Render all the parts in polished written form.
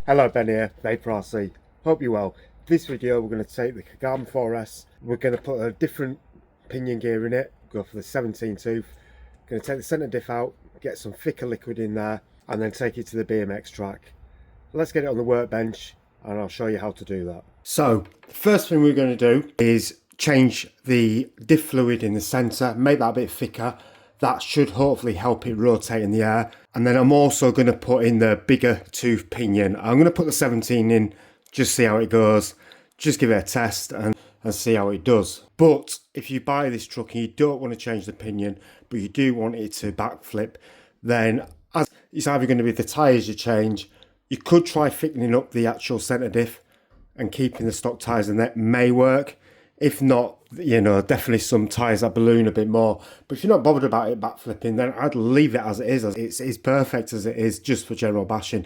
Hello, Ben here, Vapor RC. Hope you're well. This video we're going to take the Kagama 4S. We're going to put a different pinion gear in it, go for the 17 tooth. Going to take the centre diff out, get some thicker liquid in there, and then take it to the BMX track. Let's get it on the workbench and I'll show you how to do that. So, the first thing we're going to do is change the diff fluid in the centre, make that a bit thicker. That should hopefully help it rotate in the air. And then I'm also going to put in the bigger tooth pinion. I'm going to put the 17 in, just see how it goes. Just give it a test and see how it does. But if you buy this truck and you don't want to change the pinion, but you do want it to backflip, then it's either going to be the tyres you change. You could try thickening up the actual centre diff and keeping the stock tyres, and that may work. If not, you know, definitely some tyres that balloon a bit more. But if you're not bothered about it backflipping, then I'd leave it as it is. It's perfect as it is, just for general bashing.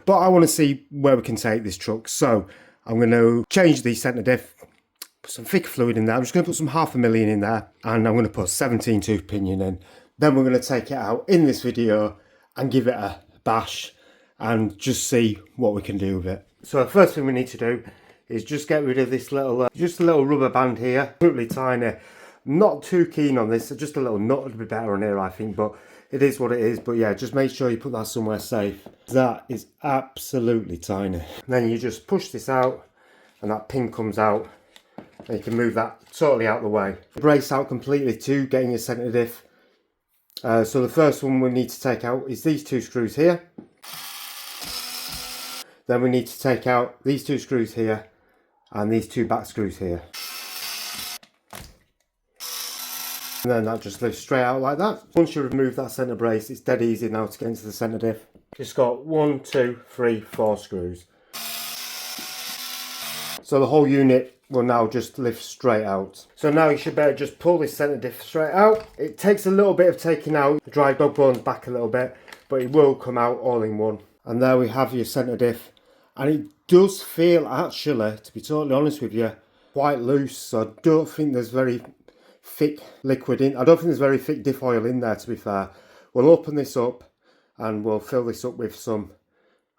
But I want to see where we can take this truck. So I'm going to change the centre diff, put some thick fluid in there. I'm just going to put some 500,000 in there, and I'm going to put a 17 tooth pinion in. Then we're going to take it out in this video and give it a bash and just see what we can do with it. So the first thing we need to do is just get rid of this little, just a little rubber band here, absolutely tiny. Not too keen on this, just a little nut would be better on here, I think, but it is what it is. But yeah, just make sure you put that somewhere safe. That is absolutely tiny. And then you just push this out and that pin comes out and you can move that totally out of the way. Brace out completely to getting your centre diff. So the first one we need to take out is these two screws here. Then we need to take out these two screws here and these two back screws here. And then that just lifts straight out like that. Once you remove that centre brace, it's dead easy now to get into the centre diff. Just got 1, 2, 3, 4 screws. So the whole unit will now just lift straight out. So now you should better just pull this centre diff straight out. It takes a little bit of taking out the dry dog bones back a little bit, but it will come out all in one. And there we have your centre diff. And it does feel, actually, to be totally honest with you, quite loose. So I don't think there's very thick liquid in. I don't think there's very thick diff oil in there, to be fair. We'll open this up and we'll fill this up with some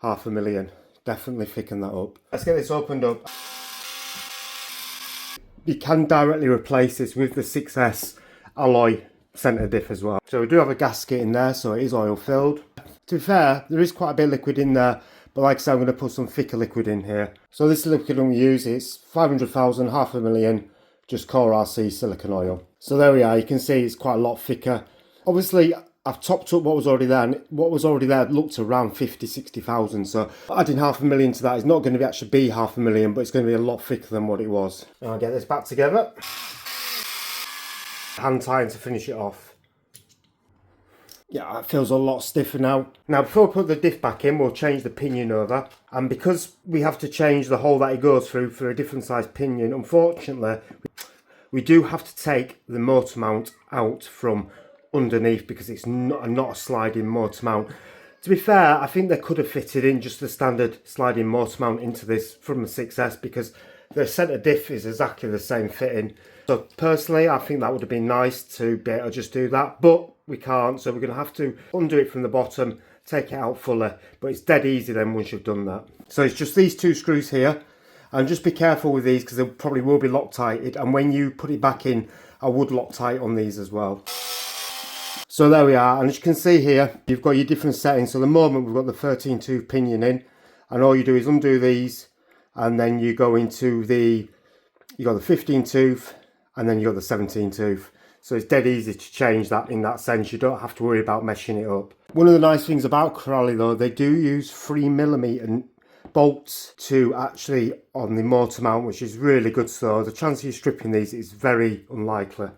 500,000. Definitely thicken that up. Let's get this opened up. You can directly replace this with the 6S alloy centre diff as well. So we do have a gasket in there, so it is oil filled. To be fair, there is quite a bit of liquid in there, but like I said, I'm going to put some thicker liquid in here. So this liquid I'm going to use is 500,000, 500,000, just Corally RC silicone oil. So there we are, you can see it's quite a lot thicker. Obviously, I've topped up what was already there, and what was already there looked around 50, 60,000. So adding 500,000 to that is not going to actually be 500,000, but it's going to be a lot thicker than what it was. Now I'll get this back together. Hand tying to finish it off. Yeah, it feels a lot stiffer now. Now before we put the diff back in, we'll change the pinion over. And because we have to change the hole that it goes through for a different size pinion, unfortunately, we do have to take the motor mount out from underneath because it's not a sliding motor mount. To be fair, I think they could have fitted in just the standard sliding motor mount into this from the 6S because the centre diff is exactly the same fitting. So personally, I think that would have been nice to be able to just do that, but we can't, so we're going to have to undo it from the bottom, take it out fully, but it's dead easy then once you've done that. So it's just these two screws here, and just be careful with these because they probably will be Loctited, and when you put it back in, I would Loctite on these as well. So there we are, and as you can see here, you've got your different settings. So at the moment we've got the 13 tooth pinion in, and all you do is undo these, and then you go into you got the 15 tooth, and then you got the 17 tooth. So it's dead easy to change that in that sense. You don't have to worry about meshing it up. One of the nice things about Corally though, they do use 3mm bolts to actually on the motor mount, which is really good. So the chance of you stripping these is very unlikely.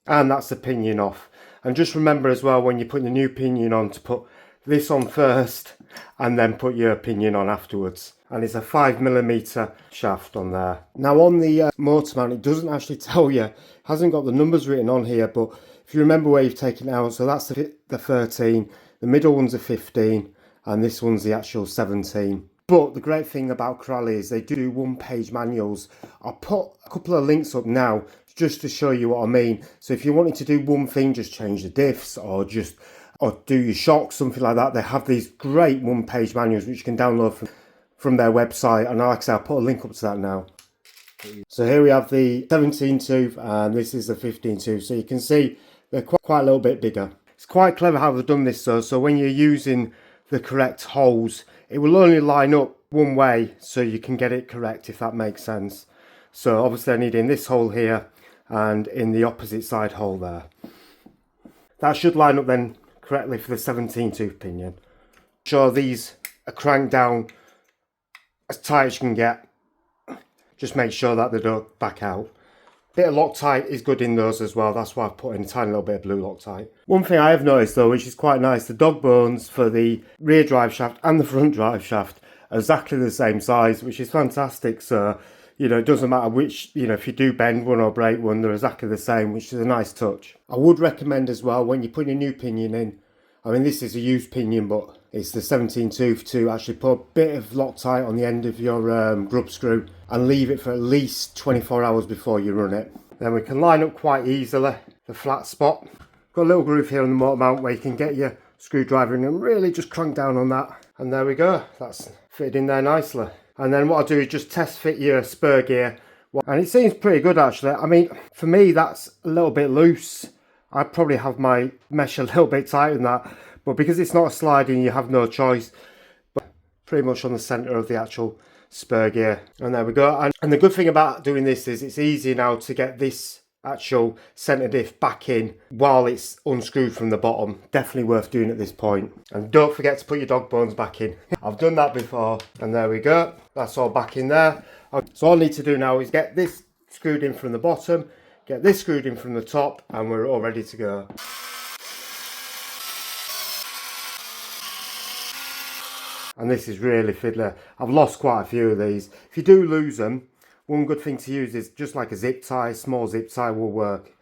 And that's the pinion off. And just remember as well, when you're putting the new pinion on, to put this on first and then put your pinion on afterwards. And it's a 5mm shaft on there. Now on the motor mount, it doesn't actually tell you, hasn't got the numbers written on here, but if you remember where you've taken it out, so that's the 13, the middle one's a 15, and this one's the actual 17. But the great thing about Corally is they do one-page manuals. I'll put a couple of links up now just to show you what I mean. So if you wanted to do one thing, just change the diffs or just or do your shocks, something like that, they have these great one-page manuals which you can download from their website, and like I said, I'll put a link up to that now. So here we have the 17 tooth and this is the 15 tooth, so you can see they're quite a little bit bigger. It's quite clever how they've done this though, so when you're using the correct holes, it will only line up one way so you can get it correct, if that makes sense. So obviously I need in this hole here and in the opposite side hole there. That should line up then correctly for the 17 tooth pinion. Sure, these are cranked down as tight as you can get. Just make sure that they don't back out. Bit of Loctite is good in those as well. That's why I've put in a tiny little bit of blue Loctite. One thing I have noticed though, which is quite nice, the dog bones for the rear drive shaft and the front drive shaft are exactly the same size, which is fantastic. So, you know, it doesn't matter which, you know, if you do bend one or break one, they're exactly the same, which is a nice touch. I would recommend as well, when you put a new pinion in, I mean, this is a used pinion, but it's the 17 tooth, to actually put a bit of Loctite on the end of your grub screw and leave it for at least 24 hours before you run it. Then we can line up quite easily the flat spot. Got a little groove here on the motor mount where you can get your screwdriver in and really just crank down on that. And there we go, that's fitted in there nicely. And then what I'll do is just test fit your spur gear. And it seems pretty good actually. I mean, for me that's a little bit loose. I'd probably have my mesh a little bit tighter than that, but because it's not a sliding, you have no choice. But pretty much on the centre of the actual spur gear. And there we go. And the good thing about doing this is it's easy now to get this actual centre diff back in while it's unscrewed from the bottom. Definitely worth doing at this point. And don't forget to put your dog bones back in. I've done that before. And there we go. That's all back in there. So all I need to do now is get this screwed in from the bottom, get this screwed in from the top, and we're all ready to go. And this is really fiddler. I've lost quite a few of these. If you do lose them, one good thing to use is just like a zip tie. Small zip tie will work.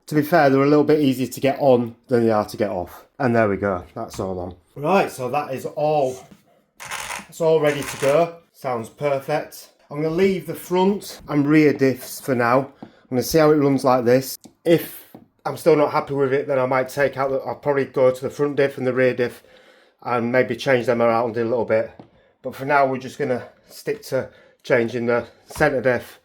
To be fair, they're a little bit easier to get on than they are to get off. And there we go, that's all on. Right, so that is all. It's all ready to go. Sounds perfect. I'm going to leave the front and rear diffs for now. I'm going to see how it runs like this. If I'm still not happy with it, then I might take out, I'll probably go to the front diff and the rear diff and maybe change them around a little bit. But for now, we're just going to stick to changing the centre diff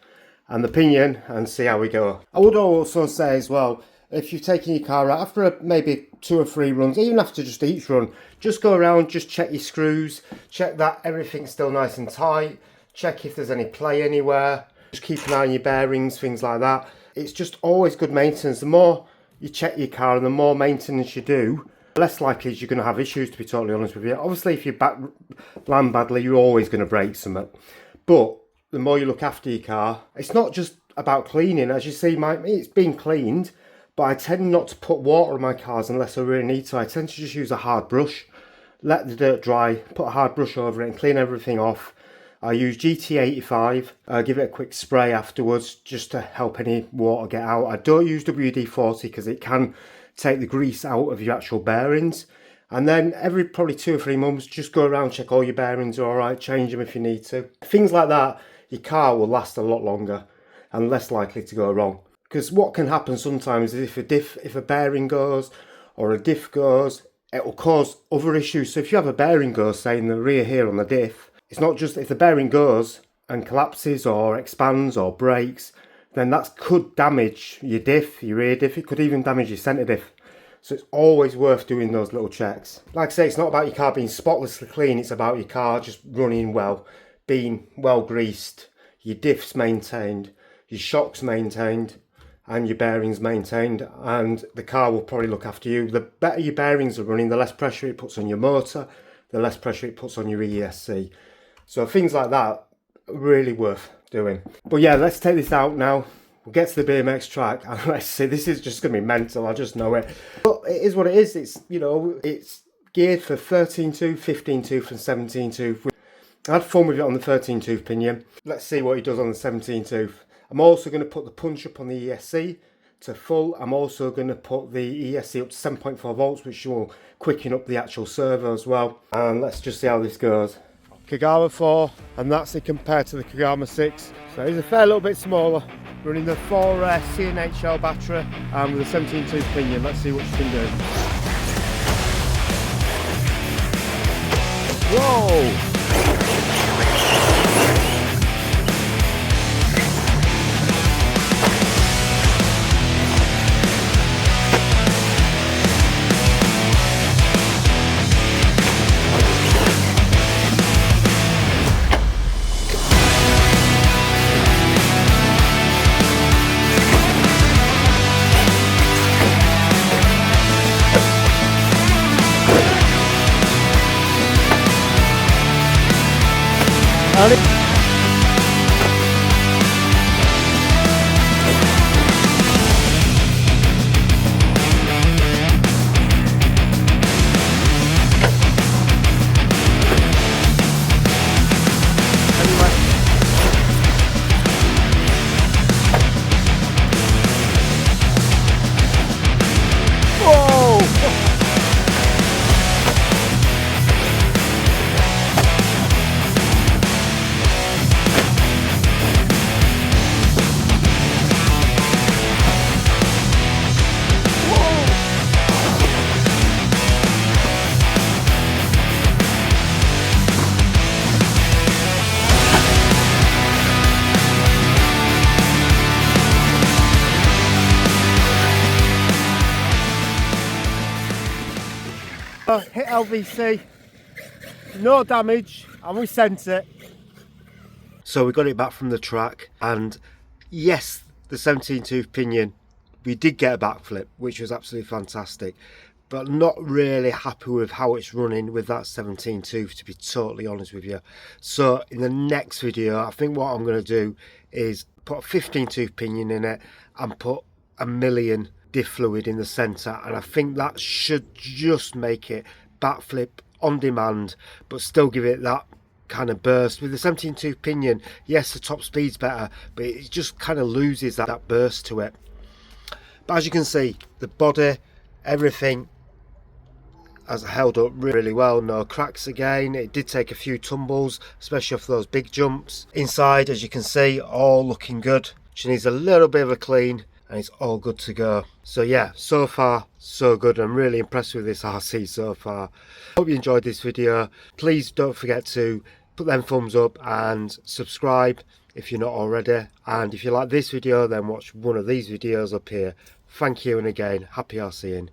and the pinion and see how we go. I would also say as well, if you're taking your car out after maybe 2 or 3 runs, even after just each run, just go around, just check your screws, check that everything's still nice and tight, check if there's any play anywhere, just keep an eye on your bearings, things like that. It's just always good maintenance. The more you check your car and the more maintenance you do, the less likely you're going to have issues, to be totally honest with you. Obviously, if you land badly, you're always going to break something. But the more you look after your car, it's not just about cleaning. As you see, it's been cleaned, but I tend not to put water on my cars unless I really need to. I tend to just use a hard brush, let the dirt dry, put a hard brush over it and clean everything off. I use GT85, give it a quick spray afterwards just to help any water get out. I don't use WD-40 because it can take the grease out of your actual bearings. And then every probably 2 or 3 months, just go around, check all your bearings are all right, change them if you need to. Things like that, your car will last a lot longer and less likely to go wrong. Because what can happen sometimes is if a bearing goes or a diff goes, it will cause other issues. So if you have a bearing go, say in the rear here on the diff, it's not just if the bearing goes and collapses or expands or breaks, then that could damage your diff, your rear diff. It could even damage your centre diff. So it's always worth doing those little checks. Like I say, it's not about your car being spotlessly clean. It's about your car just running well, being well greased, your diffs maintained, your shocks maintained, and your bearings maintained. And the car will probably look after you. The better your bearings are running, the less pressure it puts on your motor, the less pressure it puts on your ESC. So things like that are really worth doing. But yeah, let's take this out now. We'll get to the BMX track and let's see, this is just going to be mental, I just know it. But it is what it is. It's, you know, it's geared for 13 tooth, 15 tooth and 17 tooth. I had fun with it on the 13 tooth pinion. Let's see what he does on the 17 tooth. I'm also going to put the punch up on the ESC to full. I'm also going to put the ESC up to 7.4 volts, which will quicken up the actual servo as well. And let's just see how this goes. Kagama 4, and that's it compared to the Kagama 6. So it's a fair little bit smaller, running the 4 CNHL battery and with a 17 tooth pinion. Let's see what you can do. Whoa! Hit LVC, no damage, and we sent it. So we got it back from the track, and yes, the 17 tooth pinion, we did get a backflip, which was absolutely fantastic, but not really happy with how it's running with that 17 tooth, to be totally honest with you. So in the next video, I think what I'm going to do is put a 15 tooth pinion in it and put a million diff fluid in the center, and I think that should just make it backflip on demand, but still give it that kind of burst. With the 17 tooth pinion, yes, the top speed's better, but it just kind of loses that burst to it. But as you can see, the body, everything has held up really well. No cracks again. It did take a few tumbles, especially off those big jumps. Inside, as you can see, all looking good. She needs a little bit of a clean, and it's all good to go. So yeah, so far so good. I'm really impressed with this RC so far. Hope you enjoyed this video. Please don't forget to put them thumbs up and subscribe if you're not already, and if you like this video, then watch one of these videos up here. Thank you, and again, happy RCing.